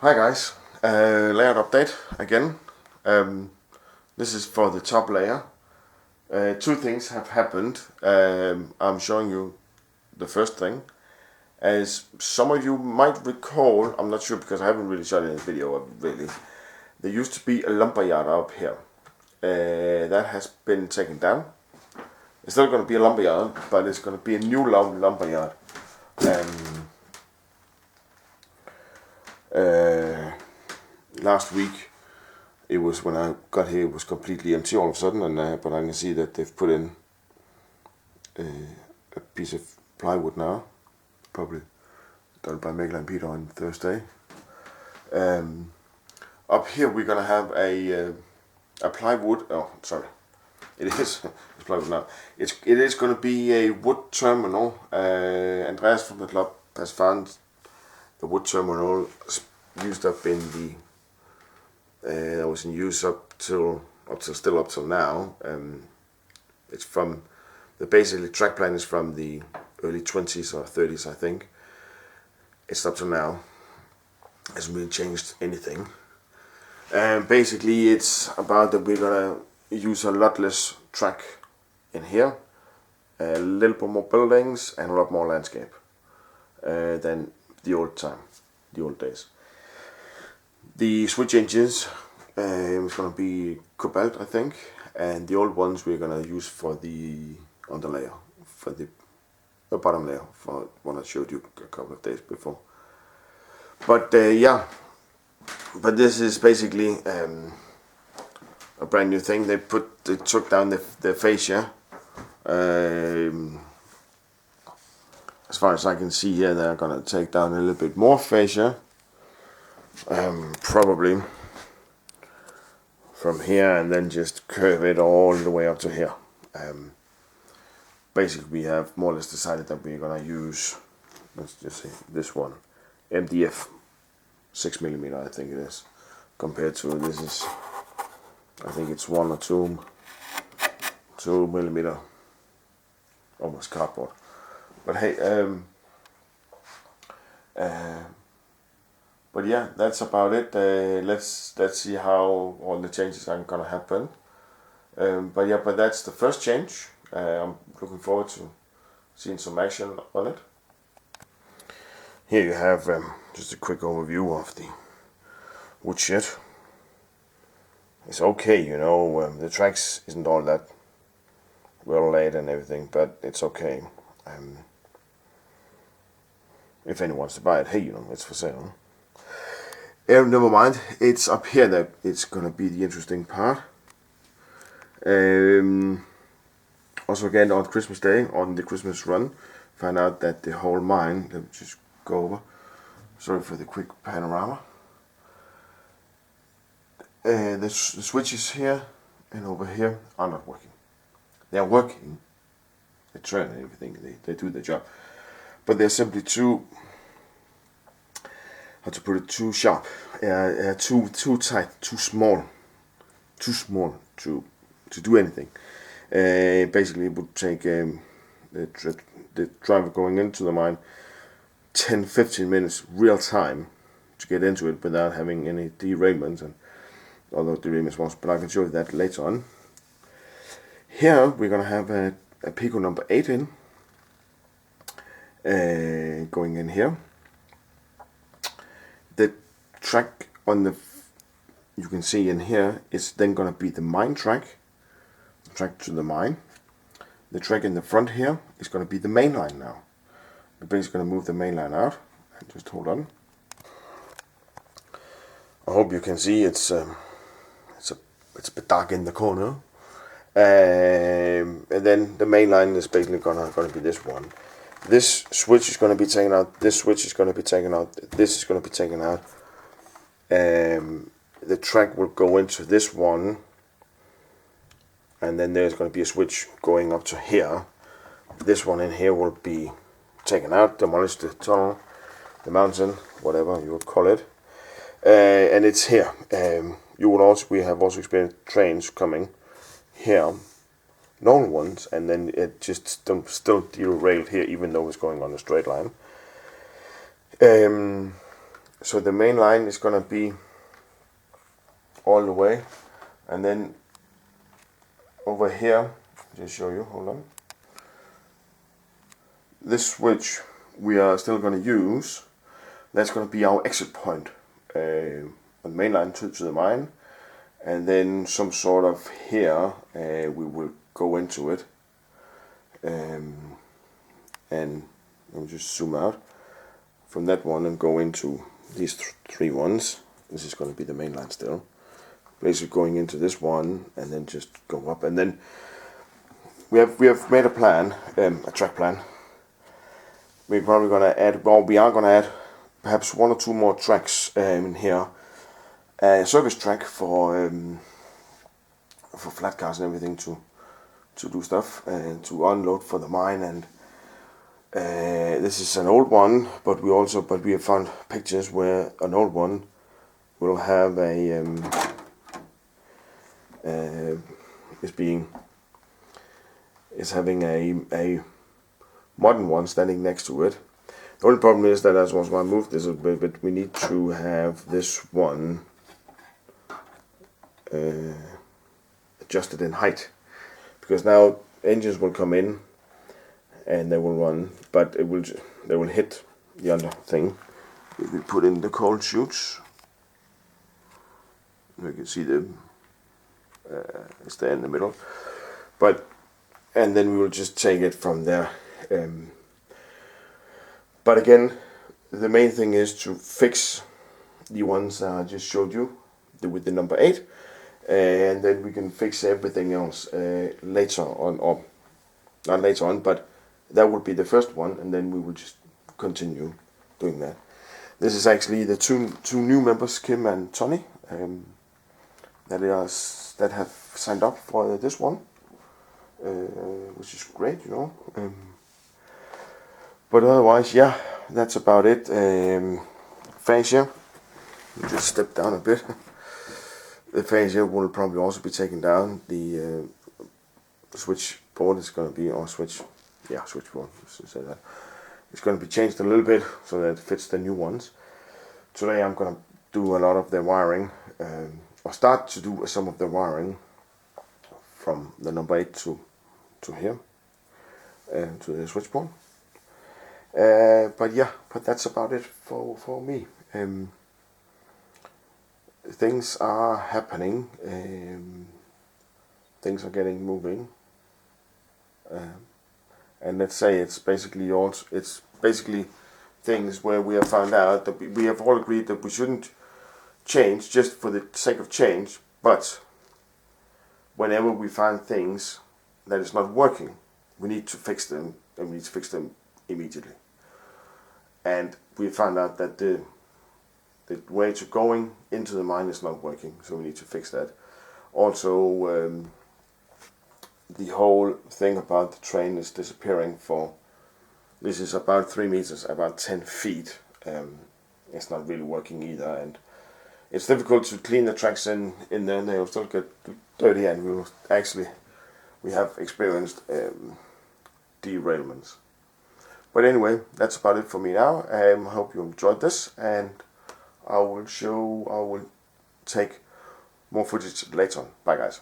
Hi guys, layout update again. This is for the top layer. Two things have happened. I'm showing you the first thing. As some of you might recall, I'm not sure because I haven't really shot it in the video really. There used to be a lumber yard up here. That has been taken down. It's still going to be a lumber yard, but it's going to be a new lumber yard. Last week, it was when I got here, it was completely empty all of a sudden, and but I can see that they've put in a piece of plywood now, probably done by Mikkel and Peter on Thursday. Up here we're gonna have a plywood. Oh, sorry, it is it's plywood now. It is gonna be a wood terminal. Andreas from the club has found the wood terminal used up in the that was in use up till now. It's from the basically track plan is from the early 20s or 30s, I think. It's up to now. Hasn't really changed anything. Basically, it's about that we're gonna use a lot less track in here, a little bit more buildings and a lot more landscape than the old days. The switch engines is going to be cobalt, I think, and the old ones we're going to use for the underlayer, for the bottom layer, for one I showed you a couple of days before. But yeah, but this is basically a brand new thing. They took down the fascia. As far as I can see here, they're going to take down a little bit more fascia. Probably from here and then just curve it all the way up to here. Basically we have more or less decided that we're gonna use, let's just say this one, MDF 6mm I think it is, compared to this is, I think it's 1 or 2mm, almost cardboard. But hey, but yeah, that's about it. Let's see how all the changes are gonna happen. But yeah, but that's the first change. I'm looking forward to seeing some action on it. Here you have just a quick overview of the wood shed. It's okay, you know. The tracks isn't all that well laid and everything, but it's okay. If anyone wants to buy it, hey, you know, it's for sale. Never mind, it's up here that it's gonna be the interesting part. Also again on Christmas Day, on the Christmas run, found out that the whole mine, let me just go over, sorry for the quick panorama. The switches here and over here are not working. They're working, they turn and everything, they do their job, but they're simply too, how to put it, too sharp, too tight, too small to do anything. Basically it would take the driver going into the mine 10-15 minutes real time to get into it without having any derailments, and although derailments was, but I can show you that later on. Here we're gonna have a Pico number 8 in, going in here. The track on the, you can see in here, is then going to be the mine track, the track to the mine. The track in the front here is going to be the main line now. We're basically going to move the main line out, and just hold on. I hope you can see it's a bit dark in the corner. And then the main line is basically going to be this one. This switch is going to be taken out, this switch is going to be taken out, this is going to be taken out. The track will go into this one, and then there's going to be a switch going up to here. this one in here will be taken out, demolish the tunnel, the mountain, whatever you would call it, and it's here. We have also experienced trains coming here, normal ones, and then it just still derailed here, even though it's going on a straight line. So the main line is gonna be all the way, and then over here, just show you, hold on. This switch we are still going to use, that's going to be our exit point on the main line to the mine, and then some sort of here we will go into it, and let me just zoom out from that one and go into these three ones. This is going to be the main line still, basically going into this one and then just go up, and then we have made a plan, a track plan. We're probably going to add, well, we are going to add perhaps 1 or 2 more tracks in here. A service track for flat cars and everything to do stuff and to unload for the mine. And this is an old one, but we have found pictures where an old one will have a is having a modern one standing next to it. The only problem is that as I moved this a bit, we need to have this one adjusted in height, because now engines will come in and they will run, but they will hit the under thing. If we put in the cold chutes, we can see the it's there in the middle, and then we will just take it from there. But again, the main thing is to fix the ones I just showed you with the number 8, and then we can fix everything else later on, or not later on, but that would be the first one, and then we will just continue doing that. This is actually the two new members, Kim and Tony, that have signed up for this one, which is great, you know. But otherwise, yeah, that's about it. Fascia, just step down a bit. The fascia will probably also be taken down. The switchboard is going to be, switchboard, let's say that. It's going to be changed a little bit so that it fits the new ones. Today I'm going to do a lot of the wiring, or start to do some of the wiring from the number 8 to here, to the switchboard. But that's about it for me. Things are happening, things are getting moving, and let's say it's basically things where we have found out that we have all agreed that we shouldn't change just for the sake of change, but whenever we find things that is not working, we need to fix them, and we need to fix them immediately. And we found out that the way to going into the mine is not working, so we need to fix that. Also, the whole thing about the train is disappearing this is about 3 meters, about 10 feet. It's not really working either, and it's difficult to clean the tracks in there, and they will still get dirty, and we have experienced derailments. But anyway, that's about it for me now. I hope you enjoyed this, and I will take more footage later on. Bye guys.